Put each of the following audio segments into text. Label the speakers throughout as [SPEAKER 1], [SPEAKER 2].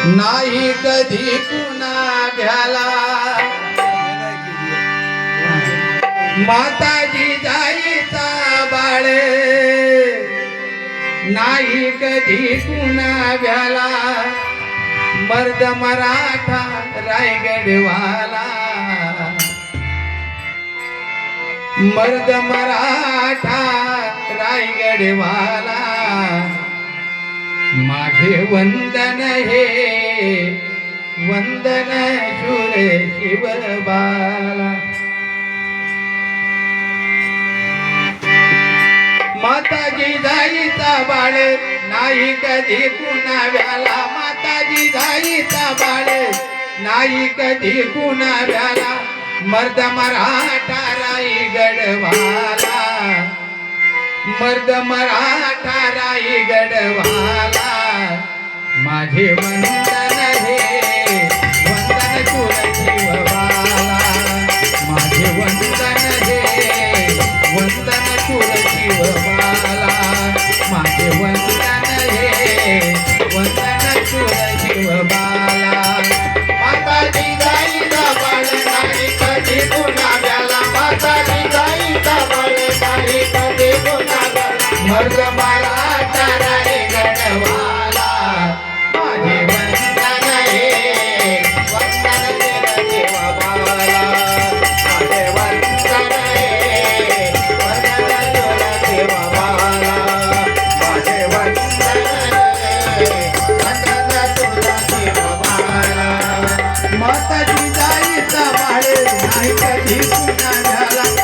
[SPEAKER 1] नाही कधी कुणा भ्याला माताजी जाईचा बाळे नाही कधी कुणा भ्याला मर्द मराठा रायगडवाला मर्द मराठा रायगडवाला माझे वंदन हे वंदन शूर शिवबाला माताजी जाईचा बाळ नाही कधी कुणा भ्याला माताजी जाईचा बाळ नाही कधी कुणा भ्याला मर्द मराठा रायगडवाला मर्द मराठा रायगडवाला माझे वंदन हे वंदन शूर शिवबाला माझे वंदन हे वंदन शूर शिवबाला माझे वंदन हे वंदन शूर शिवबाला माताजी जाईचा बाळ नाही कधी कुणा भ्याला माताजी जाईचा बाळ नाही कधी कुणा भ्याला मर्द मराठा रायगडवाला माझे वंदन हे वंदन शूर शिवबाला माझे वंदन हे वंदन शूर शिवबाला माझे वंदन हे वंदन शूर शिवबाला माताजी जाईचा बाळ नाही कधी कुणा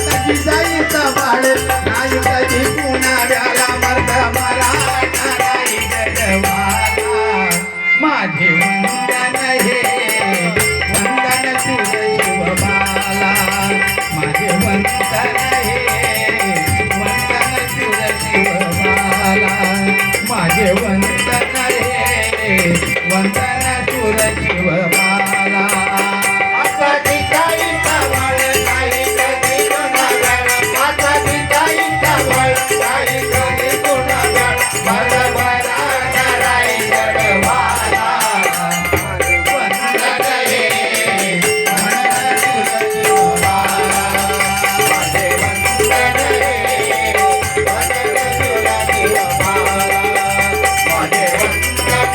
[SPEAKER 1] भ्याला माताजी जाईचा बाळ नाही कधी कुणा भ्याला मर्द मराठा रायगडवाला माझे वंदन हे वंदन शूर शिवबाला माझे वंदन हे वंदन शूर शिवबाला माझे वंदन हे वंदन शूर शिवबाला माताजी जाईचा बाळ नाही कधी कुणा भ्याला माताजी जाईचा बाळ नाही कधी कुणा भ्याला मर्द मराठा रायगडवाला माझे वंदन हे वंदन शूर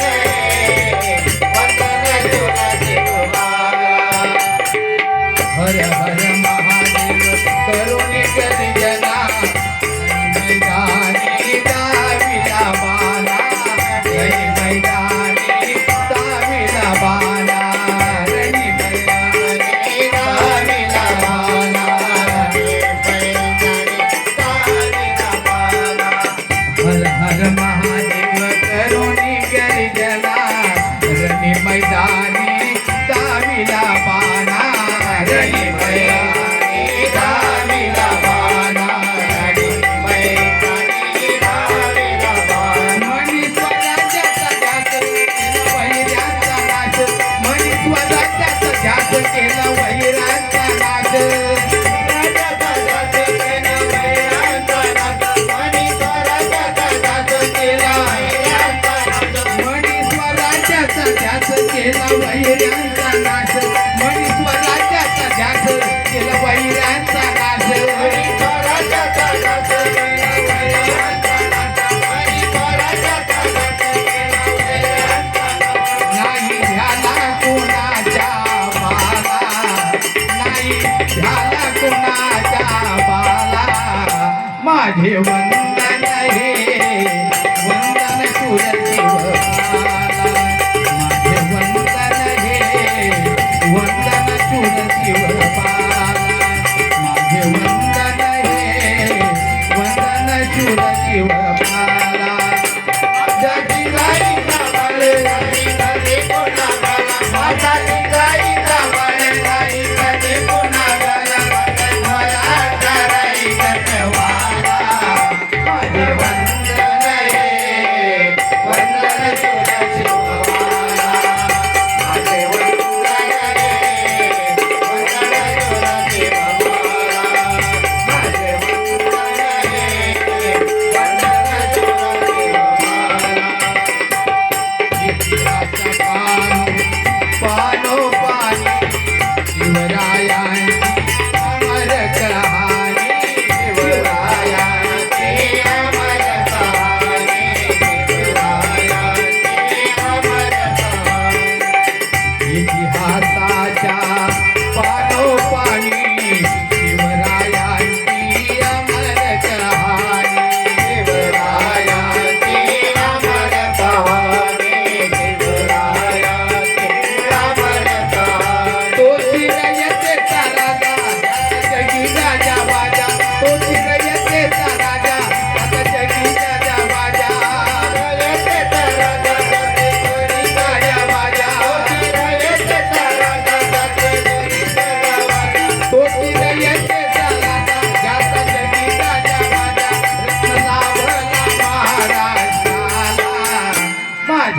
[SPEAKER 1] शिवबाला माझे वंदन हे वंदन शूर शिवबाला माझे वंदन हे वंदन शूर शिवबाला हर हर महादेव करुणी गरिजना मैदानी दाविला बाला रणि मैदानी दाविला बाला रणि मैदानी दाविला बाला दाविला बाला हर हर महादेव करुणी गरिजना रणि मैदानी दाविला बाला रणि मैदानी दाविला बाला रणि मैदानी दाविला बाला मनी स्वराज्याचा ध्यास केला वैऱ्यांचा नाश मनी स्वराज्याचा ध्यास केला वैऱ्यांचा नाश स्वराज्याचा ध्यास केला वैऱ्यांचा नाश मनी स्वराज्याचा ध्यास केला वैऱ्यांचा नाश मनी स्वराज्याचा ध्यास केला वैऱ्यांचा नाश मनी स्वराज्याचा ध्यास केला वैऱ्यांचा नाश मनी स्वराज्याचा ध्यास केला वैऱ्यांचा नाश मनी स्वराज्याचा ध्यास केला वैऱ्यांचा नाश नाही झाला कोणाच्या बाला नाही झाला कोणाच्या बाला माझे वंदन हे वंदन शूर शिवबाला माझे वंदन हे वंदन शूर शिवबाला माझे वंदन हे वंदन शूर शिवबाला माताजी जाईचा बाळ नाही कधी कुणा भ्याला माताजी जाईचा बाळ नाही कधी कुणा भ्याला मराठा रायगडवाला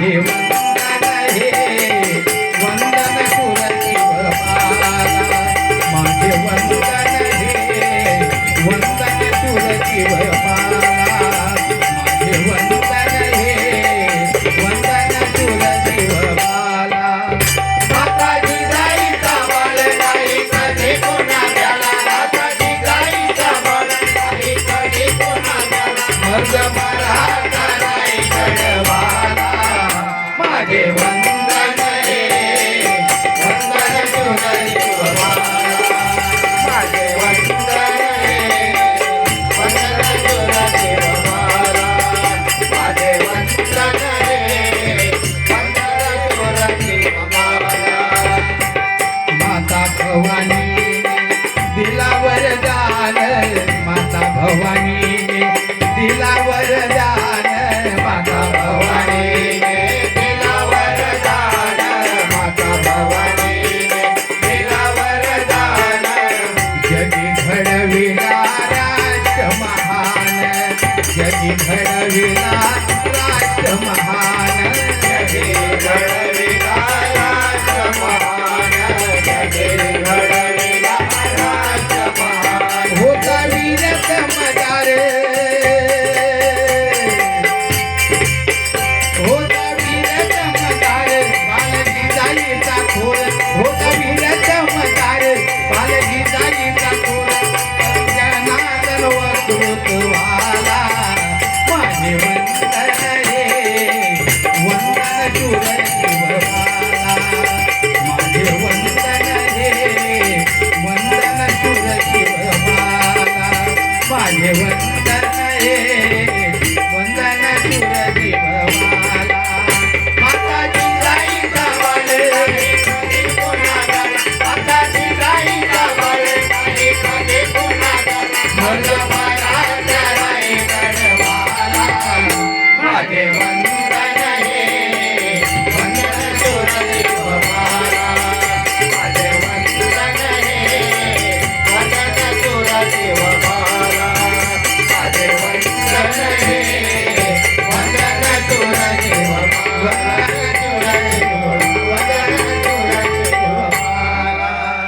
[SPEAKER 1] माझे वंदन हे वंदन सुर शिवबाला माझे वंदन हे वंदन सुर शिवबाला माझे वंदन हे वंदन सुर शिवबाला माता जिजाईचा बळ नाही कधी कोणाला माता जिजाईचा बळ नाही कधी कोणाला मग मला कराय गडवाला माझे वंदन हे वंदन सुर शिवबाला माझे वंदन हे वंदन सुर शिवबाला माझे वंदन हे वंदन सुर शिवबाला माता भवानी दिला वरदान माता भवानी दिला वरदान माता भवानी दिला वरदान माता भवानी दिला वरदान जगी घडविला राष्ट्र महान जगी घडविला राष्ट्र महान जगी घडविला राष्ट्र महान जगी घडविला राष्ट्र महान होता वीर समदार होता वीर समदार बालजी जाईचा खोल होता वीर समदार बालजी जाईचा खोल जनार्दन वकृतवाला माझे वंदन हे वंदन सुर शिवबाला माझे वंदन हे वंदन सुर शिवबाला माझे वंदन